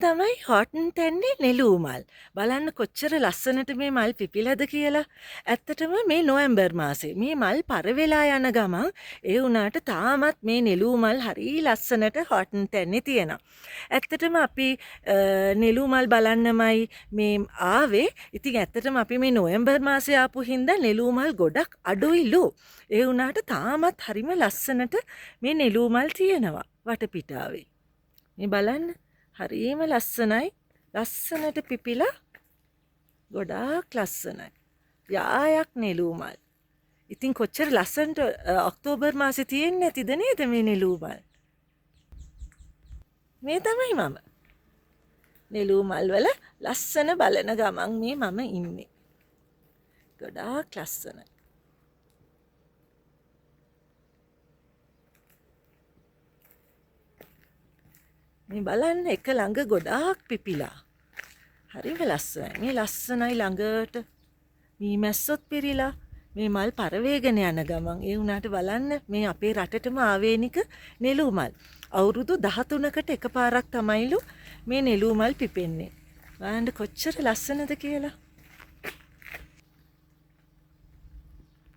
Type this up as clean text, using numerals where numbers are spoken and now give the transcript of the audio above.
තමයි හොටන් තැන්නේ නෙළුම් මල්. බලන්න කොච්චර ලස්සනට මේ මල් පිපිලාද කියලා. ඇත්තටම මේ නොවැම්බර් මාසේ මේ මල් පර වෙලා යන ගමන් ඒ වුණාට තාමත් මේ නෙළුම් මල් හරිය ලස්සනට හොටන් තැන්නේ තියෙනවා. ඇත්තටම අපි නෙළුම් මල් බලන්නමයි මේ ආවේ. ඉතින් ඇත්තටම අපි මේ නොවැම්බර් මාසේ ආපු හින්දා නෙළුම් මල් ගොඩක් අඩුයිලු. ඒ වුණාට තාමත් හරිම ලස්සනට මේ නෙළුම් මල් තියෙනවා වටපිටාවේ. මේ බලන්න හරිම ලස්සනයි. ලස්සනට පිපිලා ගොඩාක් ලස්සනයි. යායක් නෙළුම් මල්. ඉතින් කොච්චර ලස්සනට ඔක්තෝබර් මාසේ තියෙන්නේ නැතිද නේද මේ නෙළුම් මල්? මේ තමයි මම. නෙළුම් මල් වල ලස්සන බලන ගමන් මේ මම ඉන්නේ. ගොඩාක් ලස්සනයි. මේ බලන්න එක ළඟ ගොඩාක් පිපිලා. හරිම ලස්සනයි. මේ ලස්සනයි ළඟට මීමැස්සොත් පිරීලා මේ මල් පරවේගන යන ගමන් ඒ වුණාට බලන්න මේ අපේ රටටම ආවේනික නෙළුම් මල්. අවුරුදු 13කට එකපාරක් තමයිලු මේ නෙළුම් මල් පිපෙන්නේ. බලන්න කොච්චර ලස්සනද කියලා.